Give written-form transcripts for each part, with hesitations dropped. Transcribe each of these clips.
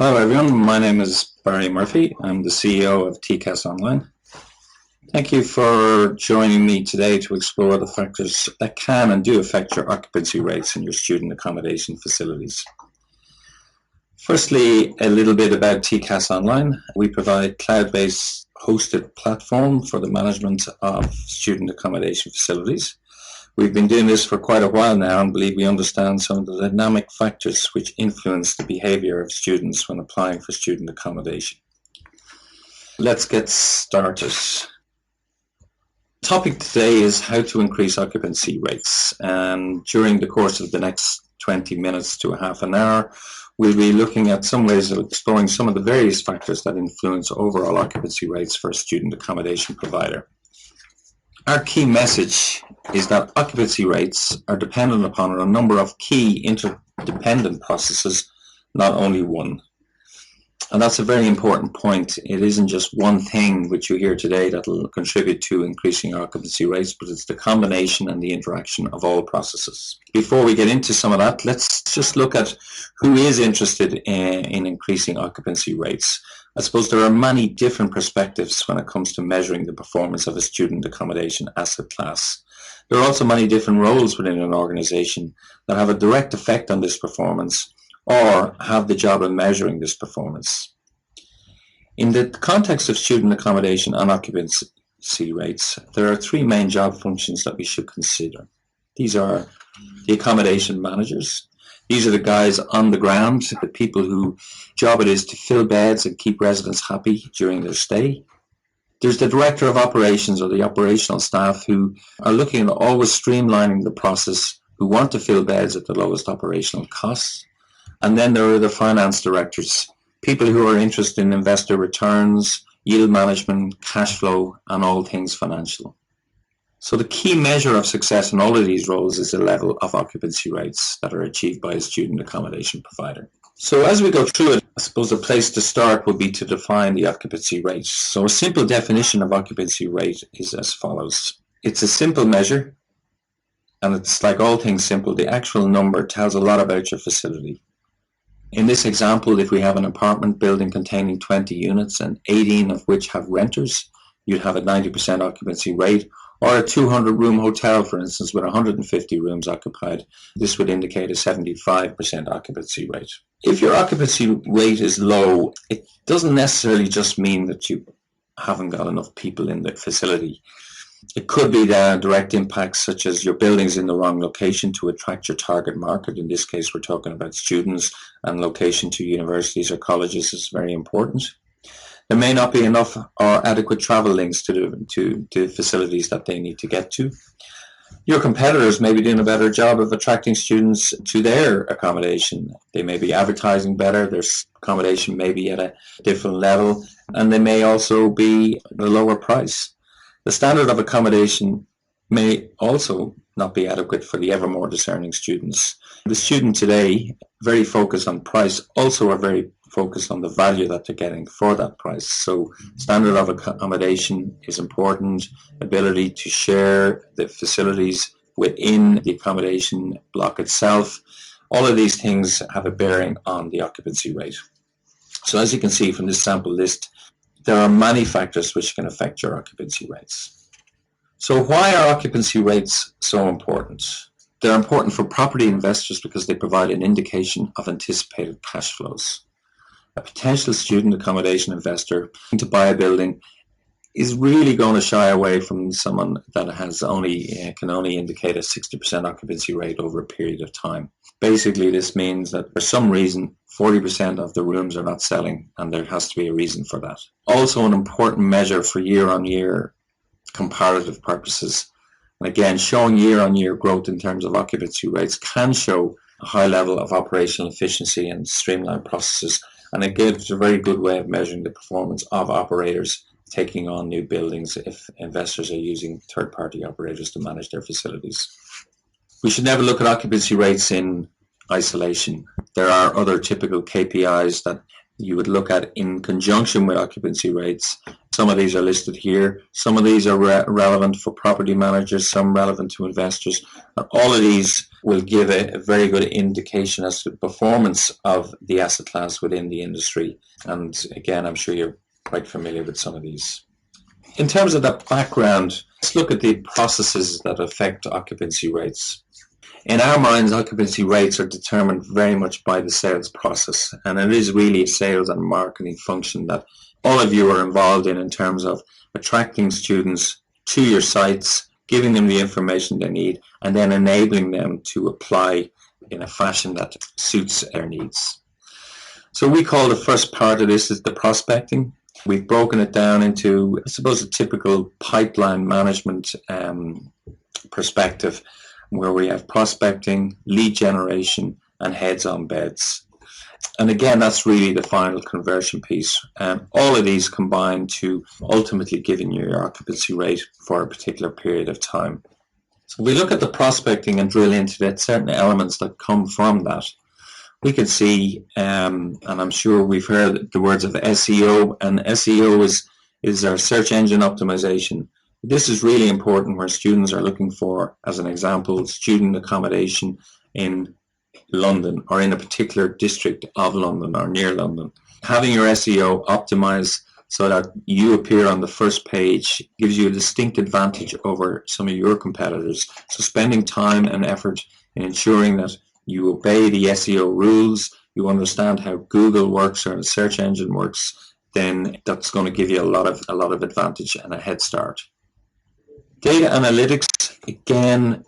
Hello everyone, my name is Barry Murphy. I'm the CEO of TCAS Online. Thank you for joining me today to explore the factors that can and do affect your occupancy rates in your student accommodation facilities. Firstly, a little bit about TCAS Online. We provide cloud-based hosted platform for the management of student accommodation facilities. We've been doing this for quite a while now and believe we understand some of the dynamic factors which influence the behavior of students when applying for student accommodation. Let's get started. The topic today is how to increase occupancy rates, and during the course of the next 20 minutes to a half an hour, we'll be looking at some ways of exploring some of the various factors that influence overall occupancy rates for a student accommodation provider. Our key message is that occupancy rates are dependent upon a number of key interdependent processes, not only one. And that's a very important point. It isn't just one thing which you hear today that will contribute to increasing occupancy rates, but it's the combination and the interaction of all processes. Before we get into some of that, let's just look at who is interested in increasing occupancy rates. I suppose there are many different perspectives when it comes to measuring the performance of a student accommodation asset class. There are also many different roles within an organization that have a direct effect on this performance or have the job of measuring this performance. In the context of student accommodation and occupancy rates, there are three main job functions that we should consider. These are the accommodation managers. These are the guys on the ground, the people whose job it is to fill beds and keep residents happy during their stay. There's the director of operations or the operational staff who are looking at always streamlining the process, who want to fill beds at the lowest operational costs. And then there are the finance directors, people who are interested in investor returns, yield management, cash flow, and all things financial. So the key measure of success in all of these roles is the level of occupancy rates that are achieved by a student accommodation provider. So as we go through it, I suppose the place to start would be to define the occupancy rate. So a simple definition of occupancy rate is as follows. It's a simple measure, and it's like all things simple, the actual number tells a lot about your facility. In this example, if we have an apartment building containing 20 units and 18 of which have renters, you'd have a 90% occupancy rate. Or a 200-room hotel, for instance, with 150 rooms occupied, this would indicate a 75% occupancy rate. If your occupancy rate is low, it doesn't necessarily just mean that you haven't got enough people in the facility. It could be the direct impacts such as your building's in the wrong location to attract your target market. In this case, we're talking about students, and location to universities or colleges is very important. There may not be enough or adequate travel links to the facilities that they need to get to. Your competitors may be doing a better job of attracting students to their accommodation. They may be advertising better, their accommodation may be at a different level, and they may also be at a lower price. The standard of accommodation may also not be adequate for the ever more discerning students. The student today, very focused on price, also are very focused on the value that they're getting for that price. So standard of accommodation is important, ability to share the facilities within the accommodation block itself. All of these things have a bearing on the occupancy rate. So as you can see from this sample list, there are many factors which can affect your occupancy rates. So why are occupancy rates so important? They're important for property investors because they provide an indication of anticipated cash flows. A potential student accommodation investor to buy a building is really going to shy away from someone that can only indicate a 60% occupancy rate over a period of time. Basically, this means that for some reason 40% of the rooms are not selling, and there has to be a reason for that. Also, an important measure for year-on-year comparative purposes. And again, showing year-on-year growth in terms of occupancy rates can show a high level of operational efficiency and streamlined processes. And it gives a very good way of measuring the performance of operators taking on new buildings if investors are using third-party operators to manage their facilities. We should never look at occupancy rates in isolation. There are other typical KPIs that you would look at in conjunction with occupancy rates, Some of these are listed here. Some of these are relevant for property managers, some relevant to investors. And all of these will give a very good indication as to the performance of the asset class within the industry. And again, I'm sure you're quite familiar with some of these. In terms of that background, let's look at the processes that affect occupancy rates. In our minds, occupancy rates are determined very much by the sales process, and it is really a sales and marketing function that all of you are involved in terms of attracting students to your sites, giving them the information they need, and then enabling them to apply in a fashion that suits their needs. So we call the first part of this is the prospecting. We've broken it down into, I suppose, a typical pipeline management perspective, where we have prospecting, lead generation, and heads on beds. And again, that's really the final conversion piece. And all of these combine to ultimately giving you your occupancy rate for a particular period of time. So if we look at the prospecting and drill into that, certain elements that come from that, we can see, and I'm sure we've heard the words of SEO, and SEO is our search engine optimization. This is really important where students are looking for, as an example, student accommodation in London or in a particular district of London or near London. Having your SEO optimized so that you appear on the first page gives you a distinct advantage over some of your competitors. So spending time and effort in ensuring that you obey the SEO rules, you understand how Google works or the search engine works, then that's going to give you a lot of advantage and a head start. Data analytics, again,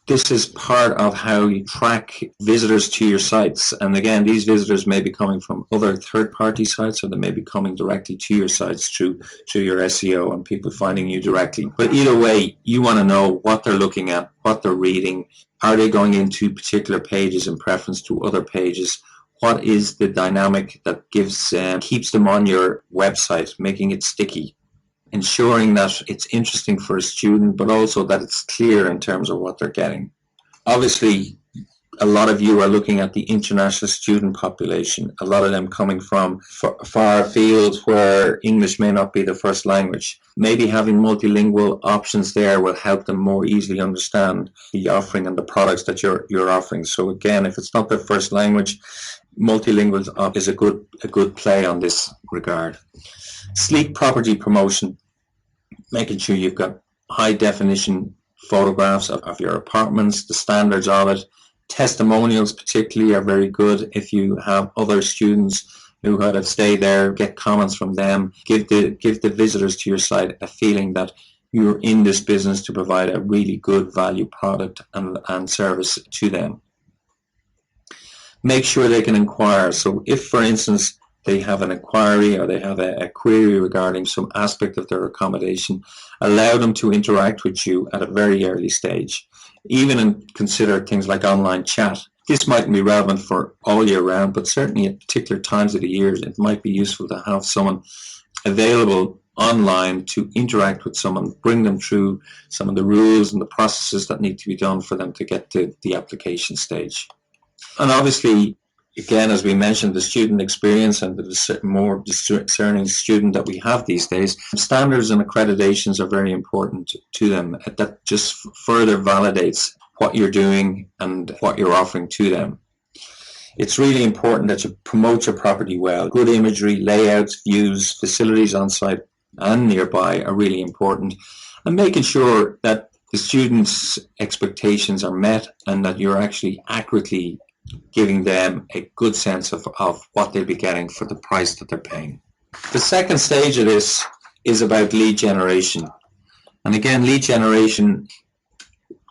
this is part of how you track visitors to your sites. And again, these visitors may be coming from other third-party sites, or they may be coming directly to your sites through your SEO and people finding you directly. But either way, you want to know what they're looking at, what they're reading. Are they going into particular pages in preference to other pages? What is the dynamic that keeps them on your website, making it sticky? Ensuring that it's interesting for a student, but also that it's clear in terms of what they're getting. Obviously, a lot of you are looking at the international student population, a lot of them coming from far fields where English may not be the first language. Maybe having multilingual options there will help them more easily understand the offering and the products that you're offering. So again, if it's not their first language, multilingual is a good play on this regard. Sleek property promotion, making sure you've got high definition photographs of your apartments, the standards of it. Testimonials particularly are very good. If you have other students who had to stay there, get comments from them, give the visitors to your site a feeling that you're in this business to provide a really good value product and service to them. Make sure they can inquire. So if, for instance, they have an inquiry or they have a query regarding some aspect of their accommodation, allow them to interact with you at a very early stage. Even consider things like online chat. This might be relevant for all year round, but certainly at particular times of the year, it might be useful to have someone available online to interact with someone, bring them through some of the rules and the processes that need to be done for them to get to the application stage. And obviously, again, as we mentioned, the student experience and the more discerning student that we have these days, standards and accreditations are very important to them. That just further validates what you're doing and what you're offering to them. It's really important that you promote your property well. Good imagery, layouts, views, facilities on site and nearby are really important. And making sure that the students' expectations are met and that you're actually accurately giving them a good sense of what they'll be getting for the price that they're paying. The second stage of this is about lead generation. And again, lead generation,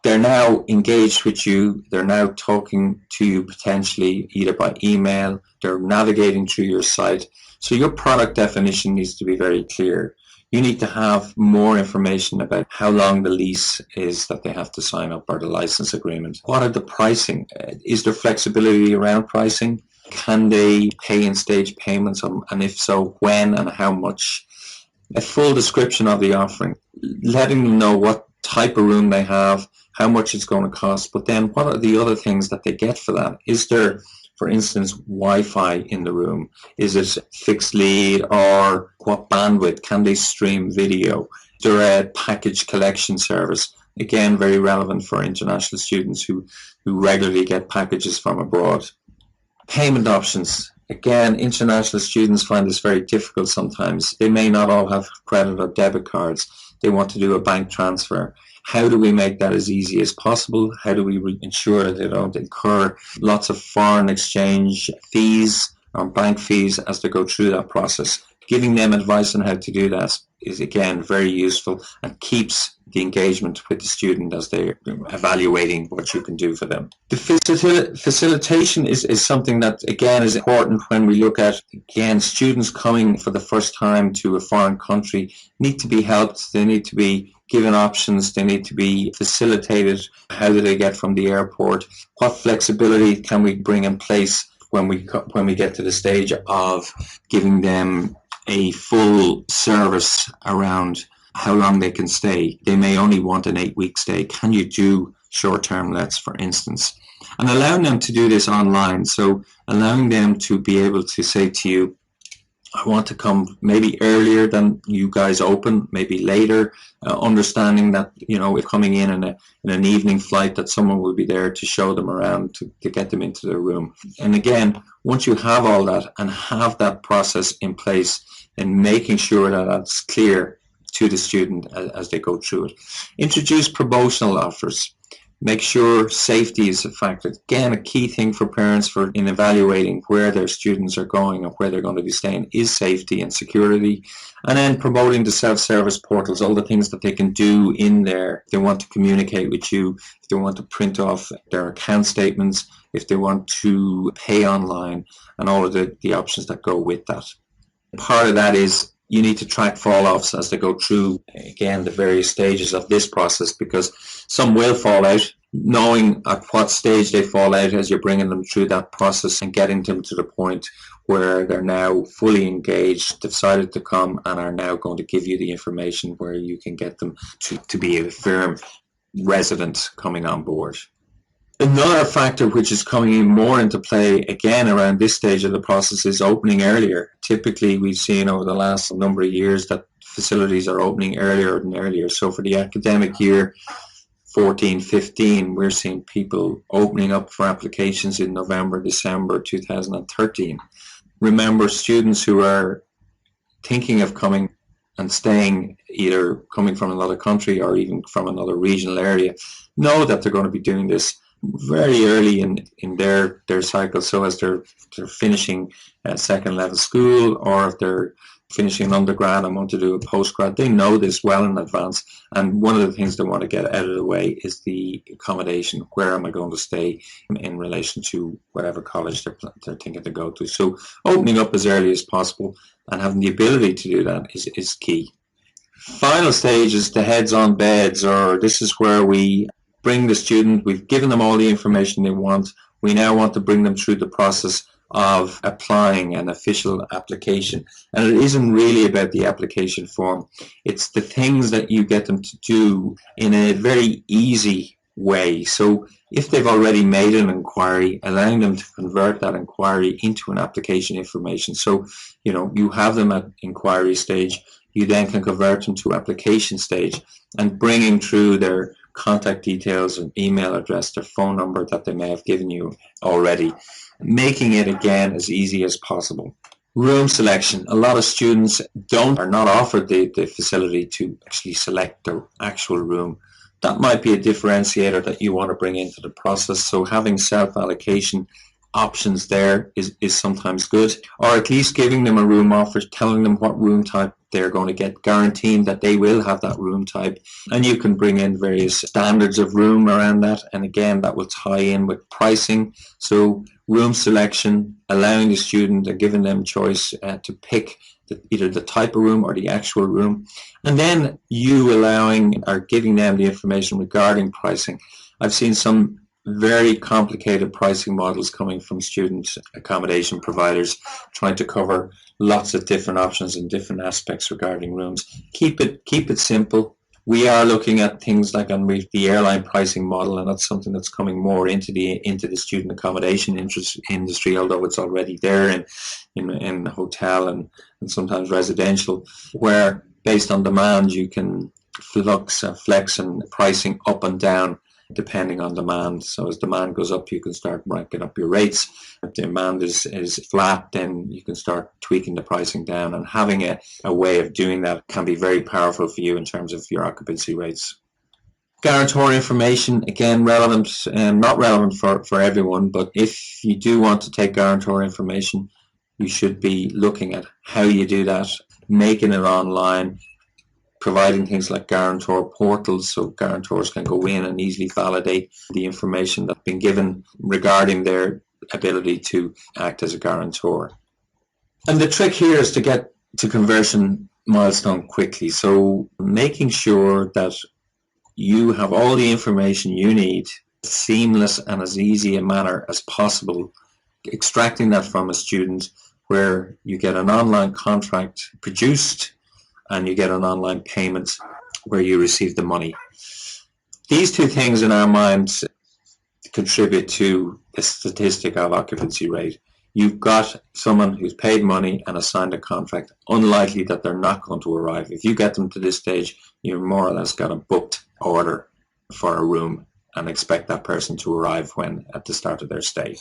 they're now engaged with you, they're now talking to you potentially either by email, they're navigating through your site. So your product definition needs to be very clear. You need to have more information about how long the lease is that they have to sign up or the license agreement. What are the pricing? Is there flexibility around pricing? Can they pay in stage payments? And if so, when and how much? A full description of the offering, letting them know what type of room they have, how much it's going to cost, but then what are the other things that they get for that? Is there For instance, Wi-Fi in the room. Is it fixed lead, or what bandwidth? Can they stream video? Is there a package collection service? Again, very relevant for international students who regularly get packages from abroad. Payment options. Again, international students find this very difficult sometimes. They may not all have credit or debit cards. They want to do a bank transfer. How do we make that as easy as possible? How do we ensure that they don't incur lots of foreign exchange fees or bank fees as they go through that process? Giving them advice on how to do that is, again, very useful and keeps the engagement with the student as they're evaluating what you can do for them. The facilitation is something that, again, is important when we look at, again, students coming for the first time to a foreign country need to be helped. They need to be given options. They need to be facilitated. How do they get from the airport? What flexibility can we bring in place when we get to the stage of giving them a full service around how long they can stay? They may only want an 8-week stay. Can you do short-term lets, for instance? And allowing them to do this online. So allowing them to be able to say to you, I want to come maybe earlier than you guys open, maybe later, understanding that, if coming in an evening flight, that someone will be there to show them around, to get them into their room. And again, once you have all that and have that process in place, and making sure that that's clear to the student as they go through it. Introduce promotional offers. Make sure safety is a factor. Again, a key thing for parents in evaluating where their students are going and where they're going to be staying is safety and security. And then promoting the self-service portals, all the things that they can do in there. If they want to communicate with you, if they want to print off their account statements, if they want to pay online, and all of the options that go with that. Part of that is you need to track fall-offs as they go through, again, the various stages of this process, because some will fall out. Knowing at what stage they fall out as you're bringing them through that process and getting them to the point where they're now fully engaged, decided to come, and are now going to give you the information where you can get them to be a firm resident coming on board. Another factor which is coming more into play, again, around this stage of the process is opening earlier. Typically, we've seen over the last number of years that facilities are opening earlier and earlier. So for the academic year 14-15, we're seeing people opening up for applications in November, December 2013. Remember, students who are thinking of coming and staying, either coming from another country or even from another regional area, know that they're going to be doing this very early in their cycle. So as they're finishing second level school, or if they're finishing an undergrad and want to do a postgrad, they know this well in advance. And one of the things they want to get out of the way is the accommodation. Where am I going to stay in relation to whatever college they're thinking to go to? So opening up as early as possible and having the ability to do that is key. Final stage is the heads on beds, or this is where we bring the student, we've given them all the information they want. We now want to bring them through the process of applying an official application. And it isn't really about the application form. It's the things that you get them to do in a very easy way. So if they've already made an inquiry, allowing them to convert that inquiry into an application information. So, you have them at inquiry stage, you then can convert them to application stage, and bringing through their contact details and email address, their phone number that they may have given you already, making it, again, as easy as possible. Room selection. A lot of students are not offered the facility to actually select their actual room. That might be a differentiator that you want to bring into the process. So having self-allocation options there is sometimes good, or at least giving them a room offer, telling them what room type they're going to get, guaranteeing that they will have that room type. And you can bring in various standards of room around that, and again, that will tie in with pricing. So room selection, allowing the student and giving them choice to pick either the type of room or the actual room, and then you allowing or giving them the information regarding pricing. I've seen some very complicated pricing models coming from student accommodation providers, trying to cover lots of different options and different aspects regarding rooms. Keep it simple. We are looking at things like the airline pricing model, and that's something that's coming more into the student accommodation industry, although it's already there in hotel and sometimes residential, where based on demand you can flex and pricing up and down depending on demand. So as demand goes up, you can start ranking up your rates. If demand is flat, then you can start tweaking the pricing down, and having a way of doing that can be very powerful for you in terms of your occupancy rates. Guarantor information, again, relevant and not relevant for everyone, but if you do want to take guarantor information, you should be looking at how you do that, making it online, providing things like guarantor portals so guarantors can go in and easily validate the information that's been given regarding their ability to act as a guarantor. And the trick here is to get to conversion milestone quickly. So making sure that you have all the information you need, seamless and as easy a manner as possible, extracting that from a student where you get an online contract produced and you get an online payment where you receive the money. These two things in our minds contribute to the statistic of occupancy rate. You've got someone who's paid money and has signed a contract, unlikely that they're not going to arrive. If you get them to this stage, you've more or less got a booked order for a room and expect that person to arrive at the start of their stay.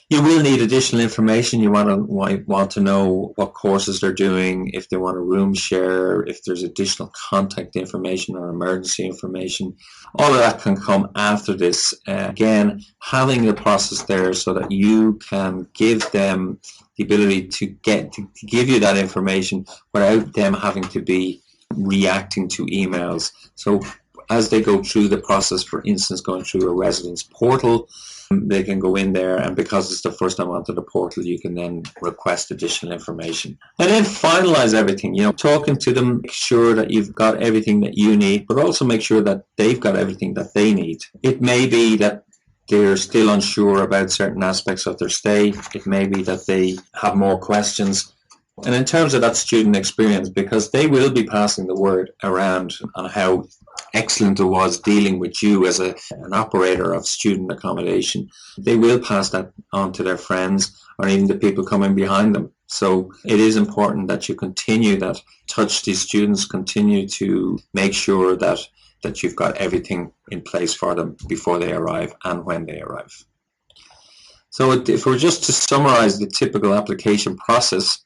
You will need additional information. You want to know what courses they're doing, if they want a room share, if there's additional contact information or emergency information. All of that can come after this. Again, having the process there so that you can give them the ability to give you that information without them having to be reacting to emails. So as they go through the process, for instance, going through a residence portal, they can go in there, and because it's the first time onto the portal, you can then request additional information. And then finalize everything, talking to them, make sure that you've got everything that you need, but also make sure that they've got everything that they need. It may be that they're still unsure about certain aspects of their stay. It may be that they have more questions. And in terms of that student experience, because they will be passing the word around on how excellent it was dealing with you as an operator of student accommodation, they will pass that on to their friends or even the people coming behind them. So it is important that you continue that, touch these students, continue to make sure that you've got everything in place for them before they arrive and when they arrive. So if we're just to summarize the typical application process,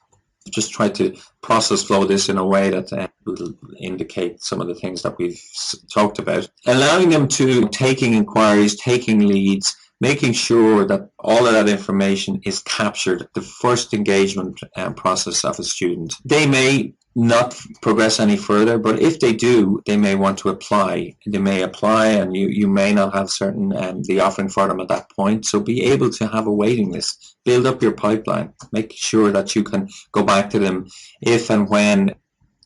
just try to process flow this in a way that will indicate some of the things that we've talked about. Allowing them to taking inquiries, taking leads, making sure that all of that information is captured, the first engagement process of a student. They may not progress any further, but if they do, they may want to apply. They may apply and you may not have certain the offering for them at that point. So be able to have a waiting list, build up your pipeline, make sure that you can go back to them if and when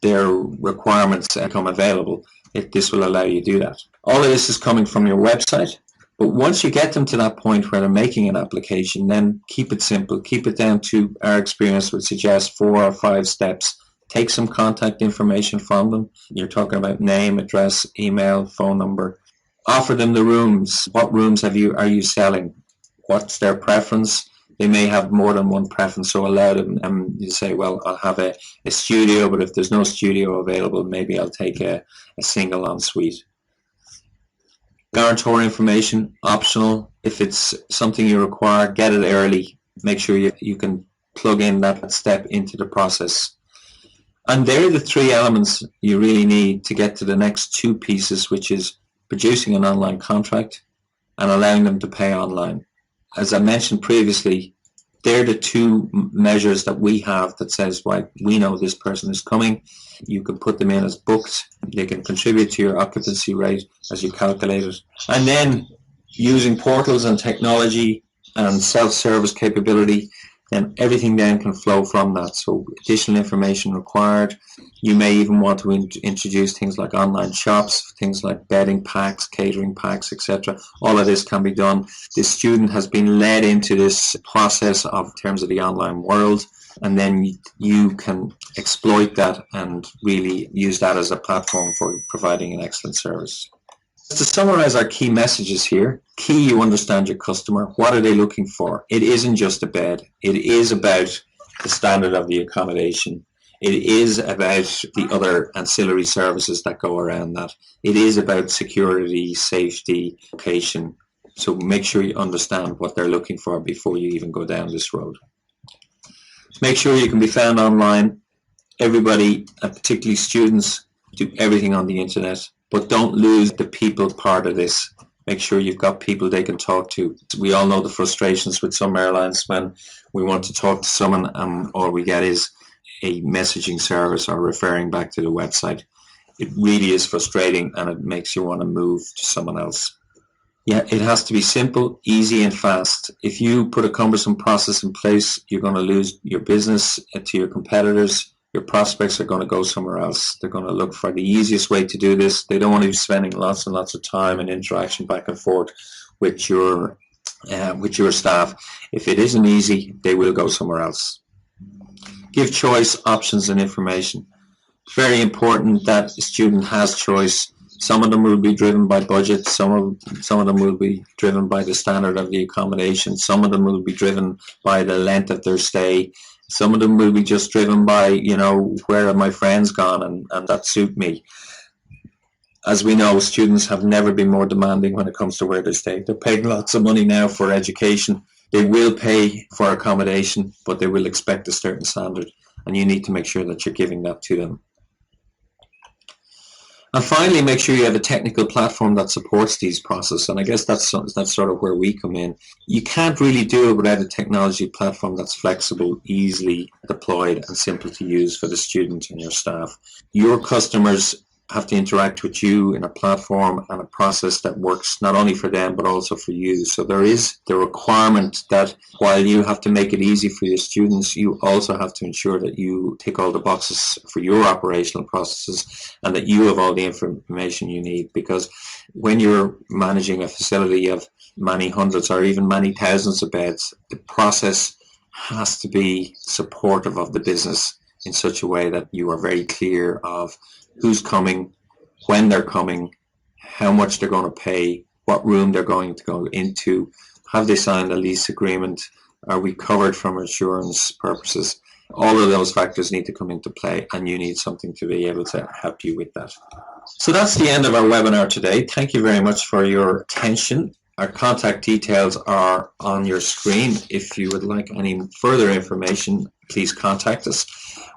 their requirements become available. This will allow you to do that. All of this is coming from your website. But once you get them to that point where they're making an application, then keep it simple. Keep it down to, our experience would suggest, 4 or 5 steps. Take some contact information from them. You're talking about name, address, email, phone number. Offer them the rooms. What rooms are you selling? What's their preference? They may have more than one preference, so allow them. You say, well, I'll have a studio, but if there's no studio available, maybe I'll take a single ensuite. Guarantor information, optional. If it's something you require, get it early. Make sure you can plug in that step into the process. And they're the 3 elements you really need to get to the next 2 pieces, which is producing an online contract and allowing them to pay online. As I mentioned previously, they're the 2 measures that we have that says, right, we know this person is coming. You can put them in as booked. They can contribute to your occupancy rate as you calculate it. And then using portals and technology and self-service capability, then everything then can flow from that. So additional information required. You may even want to introduce things like online shops, things like bedding packs, catering packs, etc. All of this can be done. This student has been led into this process of terms of the online world, and then you can exploit that and really use that as a platform for providing an excellent service. To summarize our key messages here, key, you understand your customer. What are they looking for? It isn't just a bed. It is about the standard of the accommodation. It is about the other ancillary services that go around that. It is about security, safety, location. So make sure you understand what they're looking for before you even go down this road. Make sure you can be found online. Everybody, and particularly students, do everything on the internet. But don't lose the people part of this. Make sure you've got people they can talk to. We all know the frustrations with some airlines when we want to talk to someone and all we get is a messaging service or referring back to the website. It really is frustrating and it makes you want to move to someone else. Yeah, it has to be simple, easy and fast. If you put a cumbersome process in place, you're going to lose your business to your competitors. Your prospects are going to go somewhere else. They're going to look for the easiest way to do this. They don't want to be spending lots and lots of time and interaction back and forth with your staff. If it isn't easy, they will go somewhere else. Give choice, options and information. It's very important that the student has choice. Some of them will be driven by budget. Some of them will be driven by the standard of the accommodation. Some of them will be driven by the length of their stay. Some of them will be just driven by, where have my friends gone and that suit me. As we know, students have never been more demanding when it comes to where they stay. They're paying lots of money now for education. They will pay for accommodation, but they will expect a certain standard, and you need to make sure that you're giving that to them. And finally, make sure you have a technical platform that supports these processes. And I guess that's sort of where we come in. You can't really do it without a technology platform that's flexible, easily deployed, and simple to use for the student and your staff. Your customers have to interact with you in a platform and a process that works not only for them but also for you. So there is the requirement that while you have to make it easy for your students, you also have to ensure that you tick all the boxes for your operational processes and that you have all the information you need, because when you're managing a facility of many hundreds or even many thousands of beds, the process has to be supportive of the business in such a way that you are very clear of who's coming, when they're coming, how much they're going to pay, what room they're going to go into, have they signed a lease agreement, are we covered from insurance purposes. All of those factors need to come into play, and you need something to be able to help you with that. So that's the end of our webinar today. Thank you very much for your attention. Our contact details are on your screen. If you would like any further information, please contact us.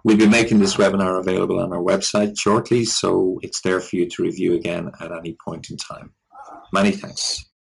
We'll be making this webinar available on our website shortly, so it's there for you to review again at any point in time. Many thanks.